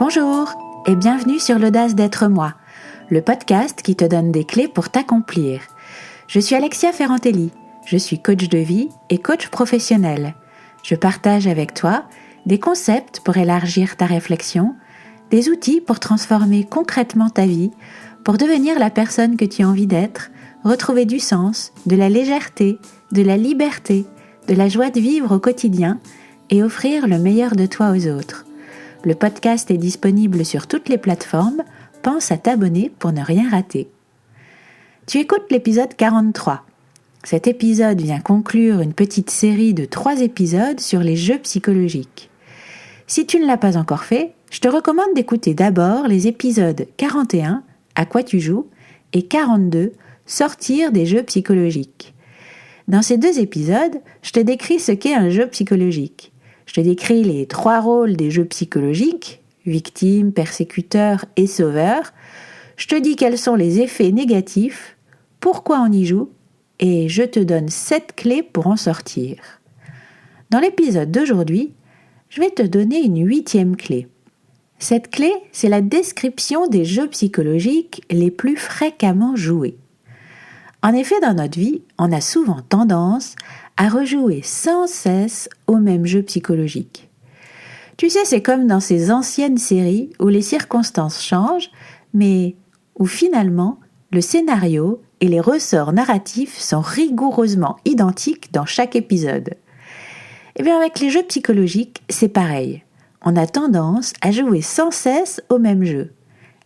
Bonjour et bienvenue sur l'Audace d'être moi, le podcast qui te donne des clés pour t'accomplir. Je suis Alexia Ferrantelli, je suis coach de vie et coach professionnel. Je partage avec toi des concepts pour élargir ta réflexion, des outils pour transformer concrètement ta vie, pour devenir la personne que tu as envie d'être, retrouver du sens, de la légèreté, de la liberté, de la joie de vivre au quotidien et offrir le meilleur de toi aux autres. Le podcast est disponible sur toutes les plateformes. Pense à t'abonner pour ne rien rater. Tu écoutes l'épisode 43. Cet épisode vient conclure une petite série de 3 épisodes sur les jeux psychologiques. Si tu ne l'as pas encore fait, je te recommande d'écouter d'abord les épisodes 41, À quoi tu joues, et 42, Sortir des jeux psychologiques. Dans ces 2 épisodes, je te décris ce qu'est un jeu psychologique. Je te décris les 3 rôles des jeux psychologiques, victime, persécuteur et sauveur. Je te dis quels sont les effets négatifs, pourquoi on y joue, et je te donne 7 clés pour en sortir. Dans l'épisode d'aujourd'hui, je vais te donner une 8e clé. Cette clé, c'est la description des jeux psychologiques les plus fréquemment joués. En effet, dans notre vie, on a souvent tendance à rejouer sans cesse au même jeu psychologique. Tu sais, c'est comme dans ces anciennes séries où les circonstances changent, mais où finalement, le scénario et les ressorts narratifs sont rigoureusement identiques dans chaque épisode. Et bien avec les jeux psychologiques, c'est pareil. On a tendance à jouer sans cesse au même jeu.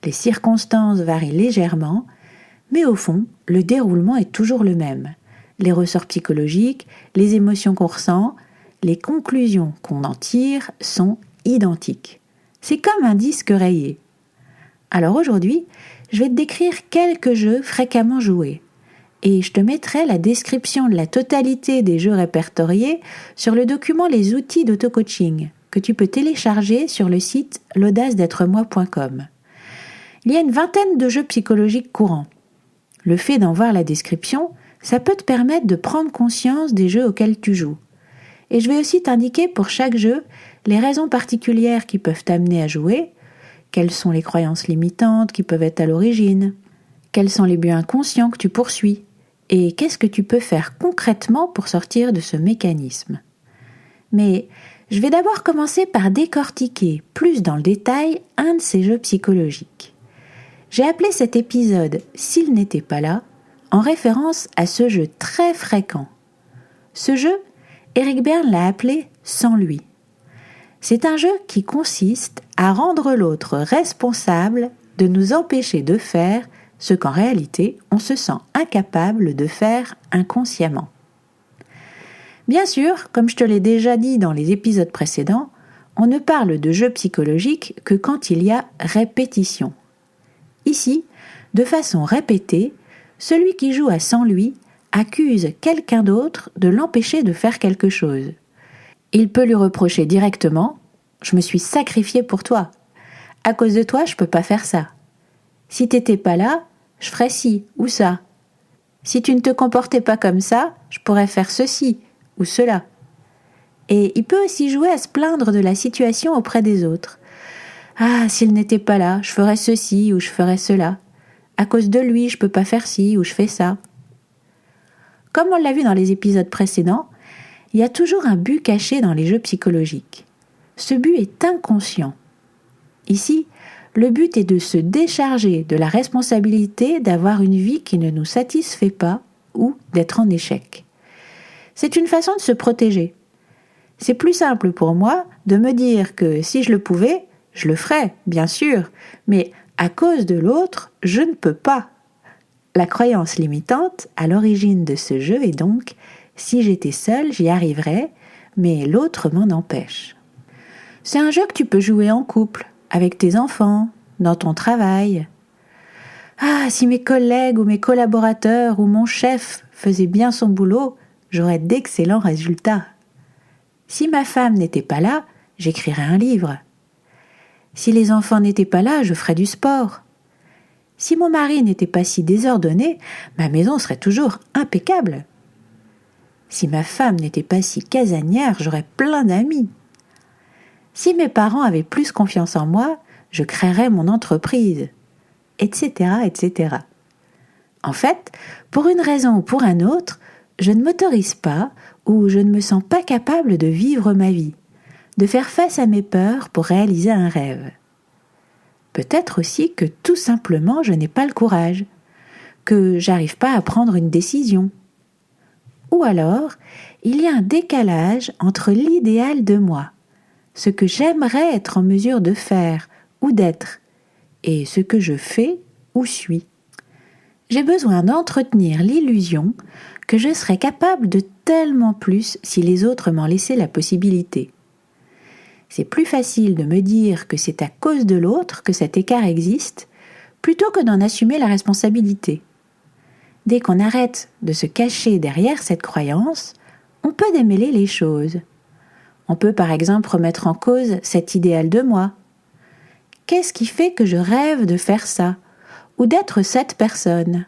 Les circonstances varient légèrement, mais au fond, le déroulement est toujours le même. Les ressorts psychologiques, les émotions qu'on ressent, les conclusions qu'on en tire sont identiques. C'est comme un disque rayé. Alors aujourd'hui, je vais te décrire quelques jeux fréquemment joués. Et je te mettrai la description de la totalité des jeux répertoriés sur le document Les outils d'auto-coaching que tu peux télécharger sur le site l'audace-d'être-moi.com. Il y a une 20aine de jeux psychologiques courants. Le fait d'en voir la description, ça peut te permettre de prendre conscience des jeux auxquels tu joues. Et je vais aussi t'indiquer pour chaque jeu les raisons particulières qui peuvent t'amener à jouer, quelles sont les croyances limitantes qui peuvent être à l'origine, quels sont les buts inconscients que tu poursuis, et qu'est-ce que tu peux faire concrètement pour sortir de ce mécanisme. Mais je vais d'abord commencer par décortiquer plus dans le détail un de ces jeux psychologiques. J'ai appelé cet épisode « S'il n'était pas là » en référence à ce jeu très fréquent. Ce jeu, Eric Berne l'a appelé « Sans lui ». C'est un jeu qui consiste à rendre l'autre responsable de nous empêcher de faire ce qu'en réalité on se sent incapable de faire inconsciemment. Bien sûr, comme je te l'ai déjà dit dans les épisodes précédents, on ne parle de jeu psychologique que quand il y a répétition. Ici, de façon répétée, celui qui joue à sans lui accuse quelqu'un d'autre de l'empêcher de faire quelque chose. Il peut lui reprocher directement « Je me suis sacrifié pour toi. À cause de toi, je peux pas faire ça. Si t'étais pas là, je ferais ci ou ça. Si tu ne te comportais pas comme ça, je pourrais faire ceci ou cela. » Et il peut aussi jouer à se plaindre de la situation auprès des autres. « Ah, s'il n'était pas là, je ferais ceci ou je ferais cela. À cause de lui, je peux pas faire ci ou je fais ça. » Comme on l'a vu dans les épisodes précédents, il y a toujours un but caché dans les jeux psychologiques. Ce but est inconscient. Ici, le but est de se décharger de la responsabilité d'avoir une vie qui ne nous satisfait pas ou d'être en échec. C'est une façon de se protéger. C'est plus simple pour moi de me dire que si je le pouvais, je le ferais, bien sûr, mais à cause de l'autre, je ne peux pas. La croyance limitante à l'origine de ce jeu est donc « si j'étais seule, j'y arriverais, mais l'autre m'en empêche ». C'est un jeu que tu peux jouer en couple, avec tes enfants, dans ton travail. « Ah, si mes collègues ou mes collaborateurs ou mon chef faisaient bien son boulot, j'aurais d'excellents résultats. Si ma femme n'était pas là, j'écrirais un livre. Si les enfants n'étaient pas là, je ferais du sport. Si mon mari n'était pas si désordonné, ma maison serait toujours impeccable. Si ma femme n'était pas si casanière, j'aurais plein d'amis. Si mes parents avaient plus confiance en moi, je créerai mon entreprise, etc., etc. En fait, pour une raison ou pour un autre, je ne m'autorise pas ou je ne me sens pas capable de vivre ma vie, de faire face à mes peurs pour réaliser un rêve. Peut-être aussi que tout simplement je n'ai pas le courage, que j'arrive pas à prendre une décision. Ou alors, il y a un décalage entre l'idéal de moi, ce que j'aimerais être en mesure de faire ou d'être, et ce que je fais ou suis. J'ai besoin d'entretenir l'illusion que je serais capable de tellement plus si les autres m'en laissaient la possibilité. C'est plus facile de me dire que c'est à cause de l'autre que cet écart existe, plutôt que d'en assumer la responsabilité. Dès qu'on arrête de se cacher derrière cette croyance, on peut démêler les choses. On peut par exemple remettre en cause cet idéal de moi. Qu'est-ce qui fait que je rêve de faire ça, ou d'être cette personne ?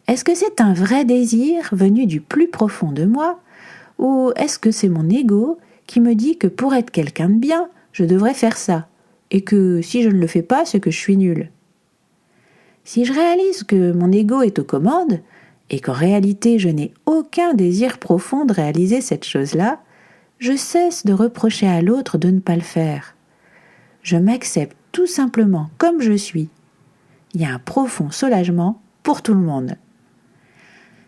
Est-ce que c'est un vrai désir venu du plus profond de moi, ou est-ce que c'est mon ego qui me dit que pour être quelqu'un de bien, je devrais faire ça, et que si je ne le fais pas, c'est que je suis nulle ? Si je réalise que mon ego est aux commandes, et qu'en réalité je n'ai aucun désir profond de réaliser cette chose-là, je cesse de reprocher à l'autre de ne pas le faire. Je m'accepte tout simplement comme je suis. Il y a un profond soulagement pour tout le monde.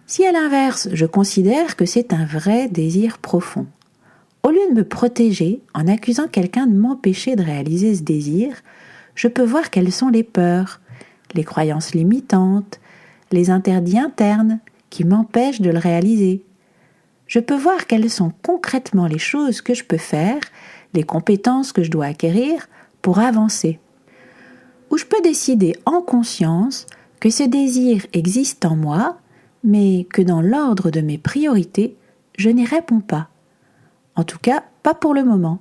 Si à l'inverse, je considère que c'est un vrai désir profond, au lieu de me protéger en accusant quelqu'un de m'empêcher de réaliser ce désir, je peux voir quelles sont les peurs, les croyances limitantes, les interdits internes qui m'empêchent de le réaliser. Je peux voir quelles sont concrètement les choses que je peux faire, les compétences que je dois acquérir pour avancer. Ou je peux décider en conscience que ce désir existe en moi, mais que dans l'ordre de mes priorités, je n'y réponds pas. En tout cas, pas pour le moment,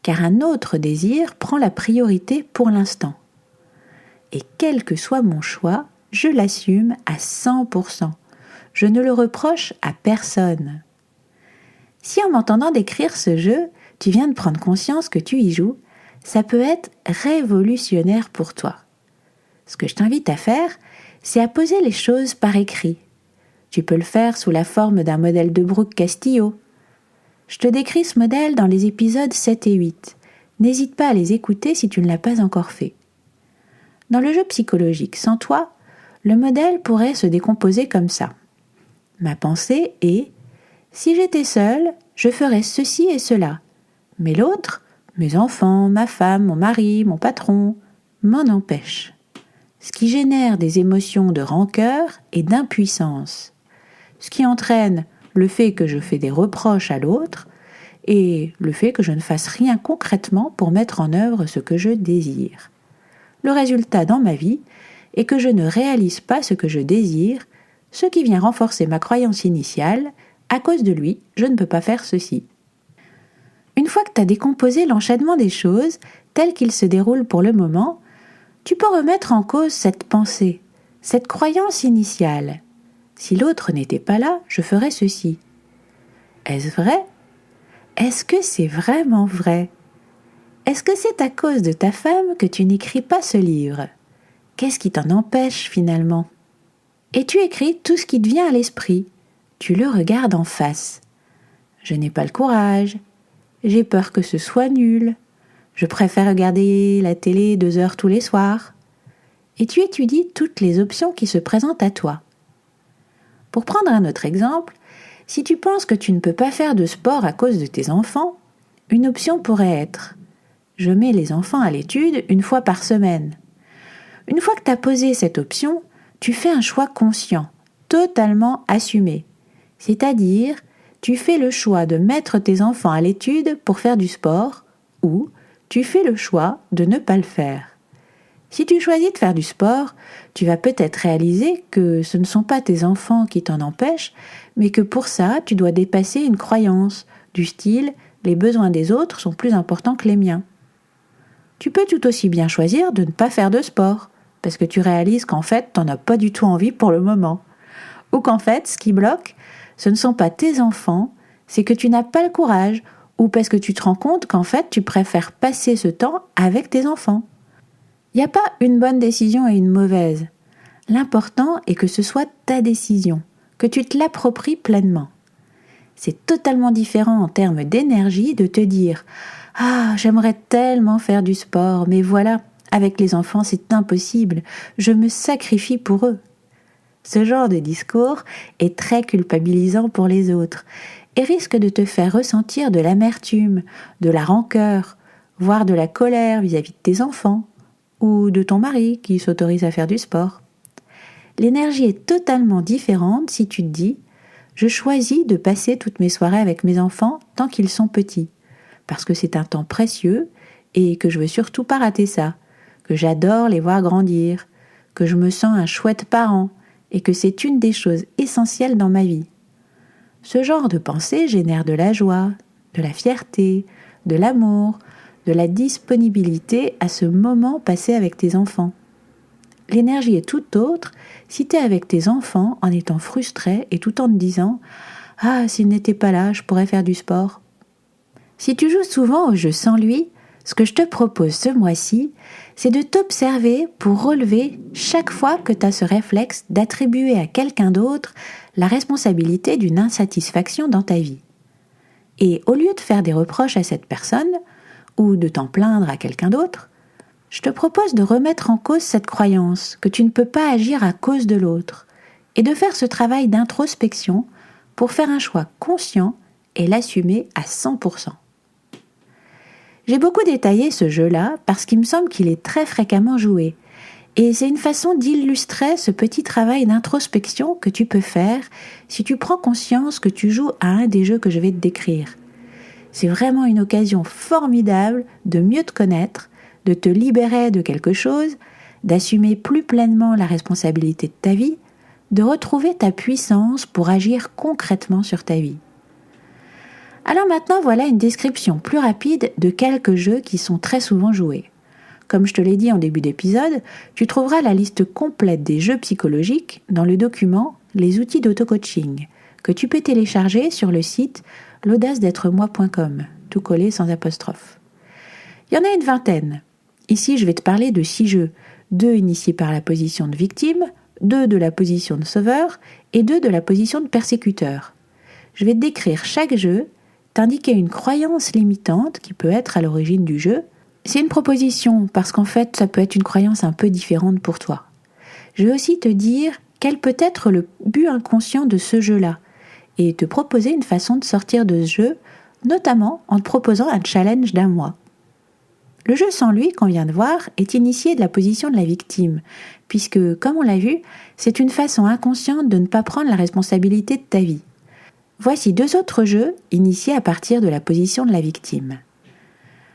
car un autre désir prend la priorité pour l'instant. Et quel que soit mon choix, je l'assume à 100%. Je ne le reproche à personne. Si en m'entendant décrire ce jeu, tu viens de prendre conscience que tu y joues, ça peut être révolutionnaire pour toi. Ce que je t'invite à faire, c'est à poser les choses par écrit. Tu peux le faire sous la forme d'un modèle de Brooke Castillo. Je te décris ce modèle dans les épisodes 7 et 8. N'hésite pas à les écouter si tu ne l'as pas encore fait. Dans le jeu psychologique sans toi, le modèle pourrait se décomposer comme ça. Ma pensée est « si j'étais seule, je ferais ceci et cela. Mais l'autre, mes enfants, ma femme, mon mari, mon patron, m'en empêchent. » Ce qui génère des émotions de rancœur et d'impuissance. Ce qui entraîne le fait que je fais des reproches à l'autre et le fait que je ne fasse rien concrètement pour mettre en œuvre ce que je désire. Le résultat dans ma vie est que je ne réalise pas ce que je désire, ce qui vient renforcer ma croyance initiale, à cause de lui, je ne peux pas faire ceci. Une fois que tu as décomposé l'enchaînement des choses, tel qu'il se déroule pour le moment, tu peux remettre en cause cette pensée, cette croyance initiale. Si l'autre n'était pas là, je ferais ceci. Est-ce vrai ? Est-ce que c'est vraiment vrai ? Est-ce que c'est à cause de ta femme que tu n'écris pas ce livre ? Qu'est-ce qui t'en empêche finalement ? Et tu écris tout ce qui te vient à l'esprit. Tu le regardes en face. Je n'ai pas le courage. J'ai peur que ce soit nul. Je préfère regarder la télé 2 heures tous les soirs. Et tu étudies toutes les options qui se présentent à toi. Pour prendre un autre exemple, si tu penses que tu ne peux pas faire de sport à cause de tes enfants, une option pourrait être « je mets les enfants à l'étude 1 fois par semaine ». Une fois que tu as posé cette option, tu fais un choix conscient, totalement assumé. C'est-à-dire, tu fais le choix de mettre tes enfants à l'étude pour faire du sport ou tu fais le choix de ne pas le faire. Si tu choisis de faire du sport, tu vas peut-être réaliser que ce ne sont pas tes enfants qui t'en empêchent, mais que pour ça, tu dois dépasser une croyance du style « les besoins des autres sont plus importants que les miens ». Tu peux tout aussi bien choisir de ne pas faire de sport, parce que tu réalises qu'en fait, tu n'en as pas du tout envie pour le moment. Ou qu'en fait, ce qui bloque, ce ne sont pas tes enfants, c'est que tu n'as pas le courage, ou parce que tu te rends compte qu'en fait, tu préfères passer ce temps avec tes enfants. Il n'y a pas une bonne décision et une mauvaise. L'important est que ce soit ta décision, que tu te l'appropries pleinement. C'est totalement différent en termes d'énergie de te dire « Ah, j'aimerais tellement faire du sport, mais voilà, avec les enfants c'est impossible, je me sacrifie pour eux. » Ce genre de discours est très culpabilisant pour les autres et risque de te faire ressentir de l'amertume, de la rancœur, voire de la colère vis-à-vis de tes enfants ou de ton mari qui s'autorise à faire du sport. L'énergie est totalement différente si tu te dis « Je choisis de passer toutes mes soirées avec mes enfants tant qu'ils sont petits, parce que c'est un temps précieux et que je veux surtout pas rater ça, que j'adore les voir grandir, que je me sens un chouette parent et que c'est une des choses essentielles dans ma vie. » Ce genre de pensée génère de la joie, de la fierté, de l'amour, de la disponibilité à ce moment passé avec tes enfants. L'énergie est tout autre si tu es avec tes enfants en étant frustré et tout en te disant « Ah, s'il n'était pas là, je pourrais faire du sport. » Si tu joues souvent au jeu sans lui, ce que je te propose ce mois-ci, c'est de t'observer pour relever chaque fois que tu as ce réflexe d'attribuer à quelqu'un d'autre la responsabilité d'une insatisfaction dans ta vie. Et au lieu de faire des reproches à cette personne ou de t'en plaindre à quelqu'un d'autre, je te propose de remettre en cause cette croyance que tu ne peux pas agir à cause de l'autre et de faire ce travail d'introspection pour faire un choix conscient et l'assumer à 100%. J'ai beaucoup détaillé ce jeu-là parce qu'il me semble qu'il est très fréquemment joué et c'est une façon d'illustrer ce petit travail d'introspection que tu peux faire si tu prends conscience que tu joues à un des jeux que je vais te décrire. C'est vraiment une occasion formidable de mieux te connaître, de te libérer de quelque chose, d'assumer plus pleinement la responsabilité de ta vie, de retrouver ta puissance pour agir concrètement sur ta vie. Alors maintenant, voilà une description plus rapide de quelques jeux qui sont très souvent joués. Comme je te l'ai dit en début d'épisode, tu trouveras la liste complète des jeux psychologiques dans le document « Les outils d'auto-coaching » que tu peux télécharger sur le site l'audace-d'être-moi.com, tout collé sans apostrophe. Il y en a une vingtaine. Ici, je vais te parler de 6 jeux, 2 initiés par la position de victime, 2 de la position de sauveur et 2 de la position de persécuteur. Je vais te décrire chaque jeu, t'indiquer une croyance limitante qui peut être à l'origine du jeu. C'est une proposition parce qu'en fait, ça peut être une croyance un peu différente pour toi. Je vais aussi te dire quel peut être le but inconscient de ce jeu-là et te proposer une façon de sortir de ce jeu, notamment en te proposant un challenge d'1 mois. Le jeu sans lui, qu'on vient de voir, est initié de la position de la victime, puisque, comme on l'a vu, c'est une façon inconsciente de ne pas prendre la responsabilité de ta vie. Voici 2 autres jeux initiés à partir de la position de la victime.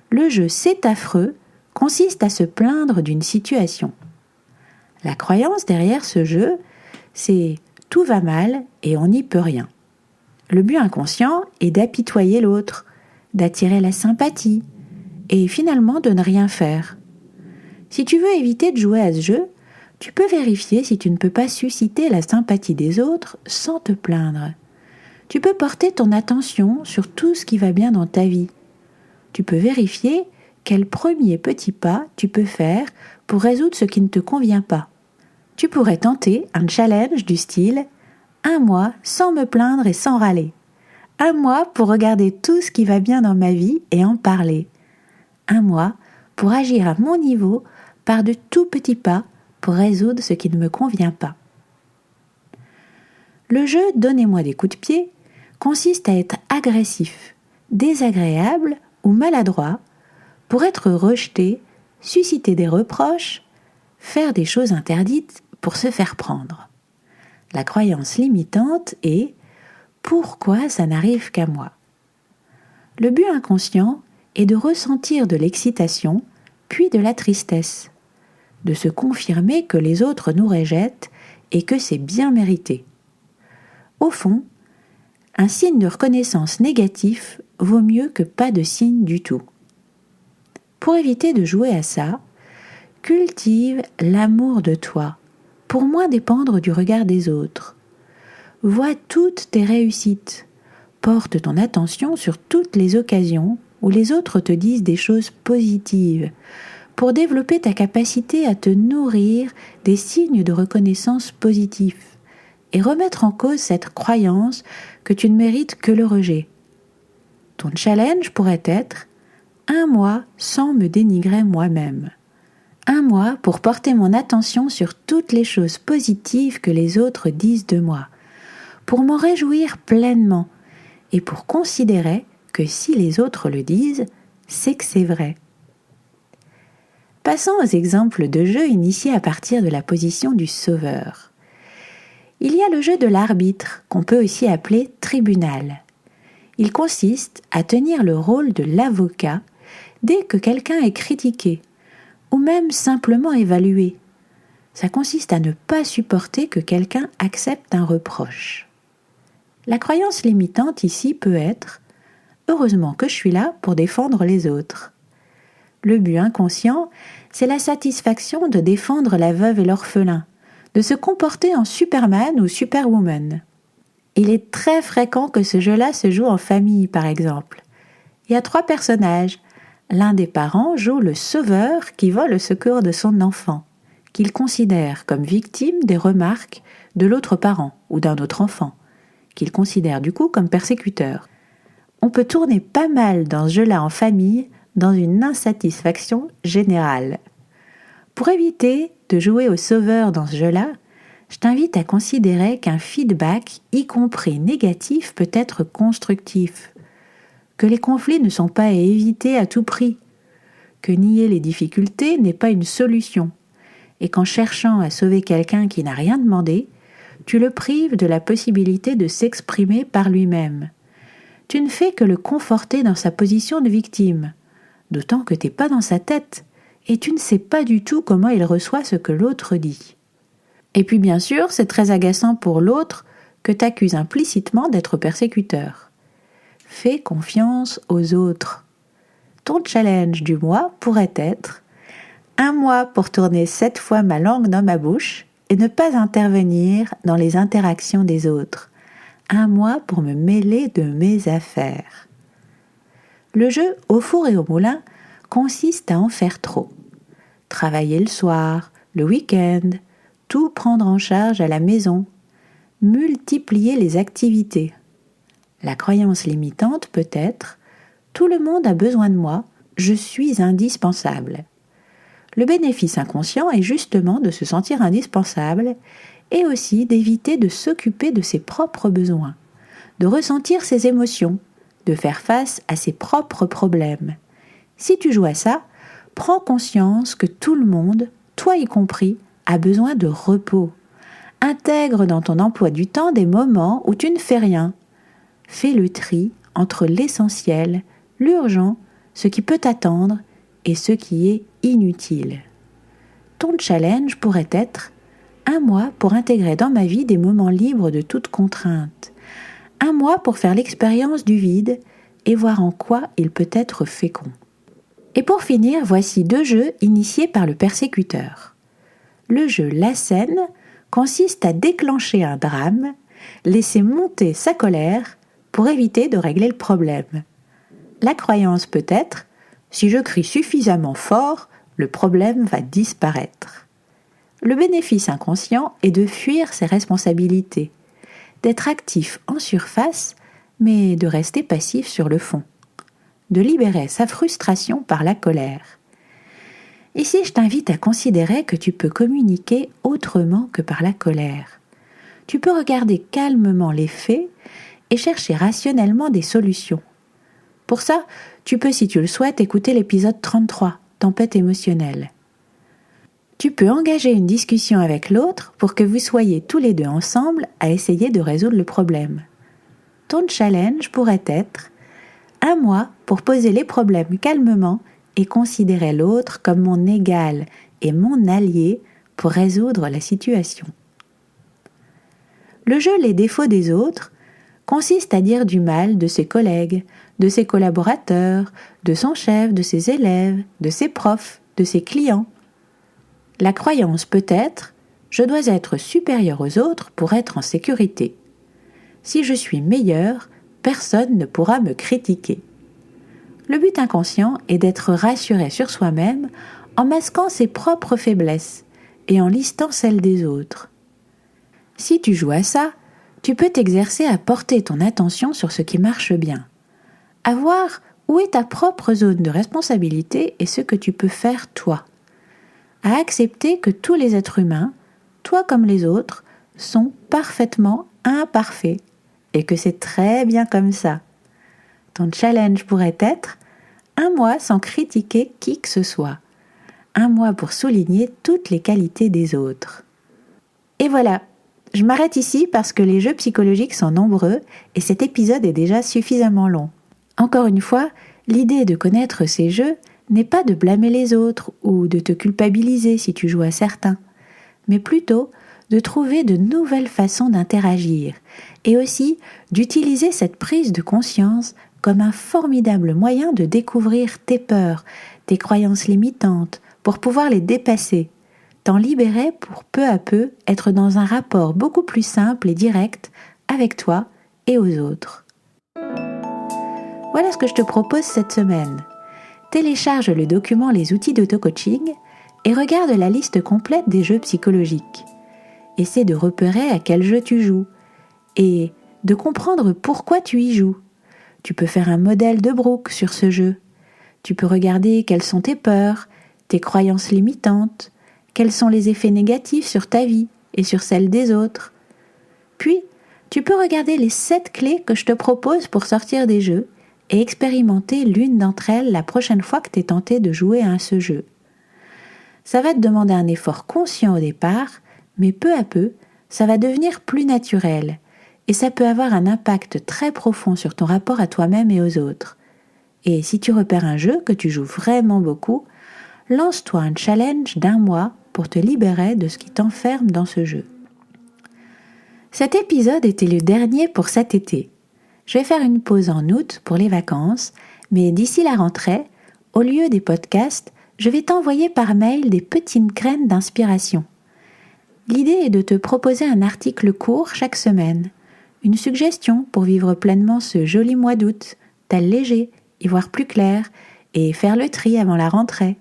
Le jeu « C'est affreux » consiste à se plaindre d'une situation. La croyance derrière ce jeu, c'est « tout va mal et on n'y peut rien ». Le but inconscient est d'apitoyer l'autre, d'attirer la sympathie et finalement de ne rien faire. Si tu veux éviter de jouer à ce jeu, tu peux vérifier si tu ne peux pas susciter la sympathie des autres sans te plaindre. Tu peux porter ton attention sur tout ce qui va bien dans ta vie. Tu peux vérifier quel premier petit pas tu peux faire pour résoudre ce qui ne te convient pas. Tu pourrais tenter un challenge du style « 1 mois sans me plaindre et sans râler ». 1 mois pour regarder tout ce qui va bien dans ma vie et en parler. 1 mois pour agir à mon niveau par de tout petits pas pour résoudre ce qui ne me convient pas. Le jeu « Donnez-moi des coups de pied » consiste à être agressif, désagréable ou maladroit pour être rejeté, susciter des reproches, faire des choses interdites pour se faire prendre. La croyance limitante est « pourquoi ça n'arrive qu'à moi ?» Le but inconscient est de ressentir de l'excitation, puis de la tristesse, de se confirmer que les autres nous rejettent et que c'est bien mérité. Au fond, un signe de reconnaissance négatif vaut mieux que pas de signe du tout. Pour éviter de jouer à ça, cultive l'amour de toi, pour moins dépendre du regard des autres. Vois toutes tes réussites. Porte ton attention sur toutes les occasions où les autres te disent des choses positives pour développer ta capacité à te nourrir des signes de reconnaissance positifs et remettre en cause cette croyance que tu ne mérites que le rejet. Ton challenge pourrait être 1 mois sans me dénigrer moi-même. 1 mois pour porter mon attention sur toutes les choses positives que les autres disent de moi, pour m'en réjouir pleinement et pour considérer que si les autres le disent, c'est que c'est vrai. Passons aux exemples de jeux initiés à partir de la position du sauveur. Il y a le jeu de l'arbitre, qu'on peut aussi appeler tribunal. Il consiste à tenir le rôle de l'avocat dès que quelqu'un est critiqué, ou même simplement évalué. Ça consiste à ne pas supporter que quelqu'un accepte un reproche. La croyance limitante ici peut être « heureusement que je suis là pour défendre les autres ». Le but inconscient, c'est la satisfaction de défendre la veuve et l'orphelin, de se comporter en Superman ou Superwoman. Il est très fréquent que ce jeu-là se joue en famille, par exemple. Il y a 3 personnages. L'un des parents joue le sauveur qui va au secours de son enfant, qu'il considère comme victime des remarques de l'autre parent ou d'un autre enfant, qu'il considère du coup comme persécuteur. On peut tourner pas mal dans ce jeu-là en famille, dans une insatisfaction générale. Pour éviter de jouer au sauveur dans ce jeu-là, je t'invite à considérer qu'un feedback, y compris négatif, peut être constructif, que les conflits ne sont pas à éviter à tout prix, que nier les difficultés n'est pas une solution, et qu'en cherchant à sauver quelqu'un qui n'a rien demandé, tu le prives de la possibilité de s'exprimer par lui-même. Tu ne fais que le conforter dans sa position de victime, d'autant que tu n'es pas dans sa tête, et tu ne sais pas du tout comment il reçoit ce que l'autre dit. Et puis bien sûr, c'est très agaçant pour l'autre que tu accuses implicitement d'être persécuteur. Fais confiance aux autres. Ton challenge du mois pourrait être 1 mois pour tourner 7 fois ma langue dans ma bouche et ne pas intervenir dans les interactions des autres. 1 mois pour me mêler de mes affaires. Le jeu au four et au moulin consiste à en faire trop. Travailler le soir, le week-end, tout prendre en charge à la maison, multiplier les activités. La croyance limitante peut être « tout le monde a besoin de moi, je suis indispensable ». Le bénéfice inconscient est justement de se sentir indispensable et aussi d'éviter de s'occuper de ses propres besoins, de ressentir ses émotions, de faire face à ses propres problèmes. Si tu joues à ça, prends conscience que tout le monde, toi y compris, a besoin de repos. Intègre dans ton emploi du temps des moments où tu ne fais rien. Fais le tri entre l'essentiel, l'urgent, ce qui peut attendre et ce qui est inutile. Ton challenge pourrait être 1 mois pour intégrer dans ma vie des moments libres de toute contrainte. 1 mois pour faire l'expérience du vide et voir en quoi il peut être fécond. Et pour finir, voici 2 jeux initiés par le persécuteur. Le jeu La Scène consiste à déclencher un drame, laisser monter sa colère pour éviter de régler le problème. La croyance peut être « si je crie suffisamment fort, le problème va disparaître ». Le bénéfice inconscient est de fuir ses responsabilités, d'être actif en surface, mais de rester passif sur le fond, de libérer sa frustration par la colère. Ici, je t'invite à considérer que tu peux communiquer autrement que par la colère. Tu peux regarder calmement les faits et chercher rationnellement des solutions. Pour ça, tu peux, si tu le souhaites, écouter l'épisode 33, Tempête émotionnelle. Tu peux engager une discussion avec l'autre pour que vous soyez tous les deux ensemble à essayer de résoudre le problème. Ton challenge pourrait être 1 mois pour poser les problèmes calmement et considérer l'autre comme mon égal et mon allié pour résoudre la situation. Le jeu Les défauts des autres consiste à dire du mal de ses collègues, de ses collaborateurs, de son chef, de ses élèves, de ses profs, de ses clients. La croyance peut être « je dois être supérieur aux autres pour être en sécurité. Si je suis meilleur, personne ne pourra me critiquer. » Le but inconscient est d'être rassuré sur soi-même en masquant ses propres faiblesses et en listant celles des autres. Si tu joues à ça, tu peux t'exercer à porter ton attention sur ce qui marche bien, à voir où est ta propre zone de responsabilité et ce que tu peux faire toi, à accepter que tous les êtres humains, toi comme les autres, sont parfaitement imparfaits et que c'est très bien comme ça. Ton challenge pourrait être 1 mois sans critiquer qui que ce soit, 1 mois pour souligner toutes les qualités des autres. Et voilà, je m'arrête ici parce que les jeux psychologiques sont nombreux et cet épisode est déjà suffisamment long. Encore une fois, l'idée de connaître ces jeux n'est pas de blâmer les autres ou de te culpabiliser si tu joues à certains, mais plutôt de trouver de nouvelles façons d'interagir et aussi d'utiliser cette prise de conscience comme un formidable moyen de découvrir tes peurs, tes croyances limitantes, pour pouvoir les dépasser, t'en libérer pour peu à peu être dans un rapport beaucoup plus simple et direct avec toi et aux autres. Voilà ce que je te propose cette semaine. Télécharge le document Les outils d'auto-coaching et regarde la liste complète des jeux psychologiques. Essaie de repérer à quel jeu tu joues et de comprendre pourquoi tu y joues. Tu peux faire un modèle de Brooke sur ce jeu. Tu peux regarder quelles sont tes peurs, tes croyances limitantes, quels sont les effets négatifs sur ta vie et sur celle des autres. Puis, tu peux regarder les 7 clés que je te propose pour sortir des jeux et expérimenter l'une d'entre elles la prochaine fois que tu es tenté de jouer à ce jeu. Ça va te demander un effort conscient au départ, mais peu à peu, ça va devenir plus naturel et ça peut avoir un impact très profond sur ton rapport à toi-même et aux autres. Et si tu repères un jeu que tu joues vraiment beaucoup, lance-toi un challenge d'1 mois pour te libérer de ce qui t'enferme dans ce jeu. Cet épisode était le dernier pour cet été. Je vais faire une pause en août pour les vacances, mais d'ici la rentrée, au lieu des podcasts, je vais t'envoyer par mail des petites graines d'inspiration. L'idée est de te proposer un article court chaque semaine, une suggestion pour vivre pleinement ce joli mois d'août, t'alléger, y voir plus clair et faire le tri avant la rentrée.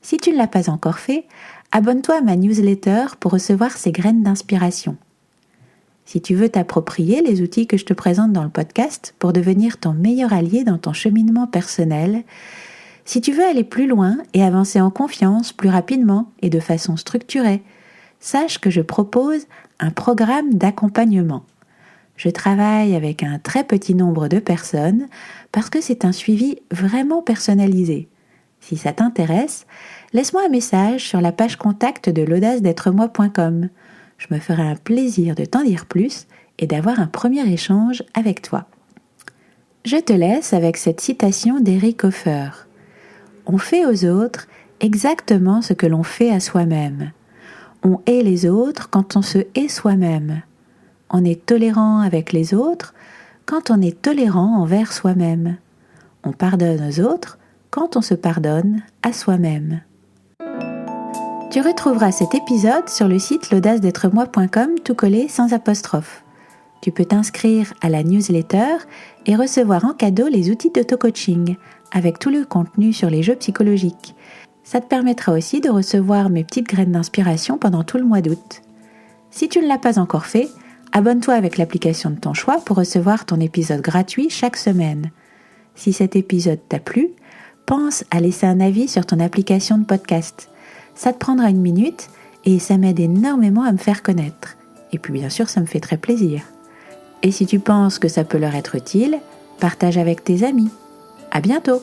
Si tu ne l'as pas encore fait, abonne-toi à ma newsletter pour recevoir ces graines d'inspiration. Si tu veux t'approprier les outils que je te présente dans le podcast pour devenir ton meilleur allié dans ton cheminement personnel, si tu veux aller plus loin et avancer en confiance plus rapidement et de façon structurée, sache que je propose un programme d'accompagnement. Je travaille avec un très petit nombre de personnes parce que c'est un suivi vraiment personnalisé. Si ça t'intéresse, laisse-moi un message sur la page contact de l'audace-d'être-moi.com. Je me ferai un plaisir de t'en dire plus et d'avoir un premier échange avec toi. Je te laisse avec cette citation d'Eric Hoffer. On fait aux autres exactement ce que l'on fait à soi-même. On hait les autres quand on se hait soi-même. On est tolérant avec les autres quand on est tolérant envers soi-même. On pardonne aux autres quand on se pardonne à soi-même. Tu retrouveras cet épisode sur le site l'audace-d'être-moi.com tout collé sans apostrophe. Tu peux t'inscrire à la newsletter et recevoir en cadeau les outils d'auto-coaching avec tout le contenu sur les jeux psychologiques. Ça te permettra aussi de recevoir mes petites graines d'inspiration pendant tout le mois d'août. Si tu ne l'as pas encore fait, abonne-toi avec l'application de ton choix pour recevoir ton épisode gratuit chaque semaine. Si cet épisode t'a plu, pense à laisser un avis sur ton application de podcast. Ça te prendra 1 minute et ça m'aide énormément à me faire connaître. Et puis bien sûr, ça me fait très plaisir. Et si tu penses que ça peut leur être utile, partage avec tes amis. À bientôt!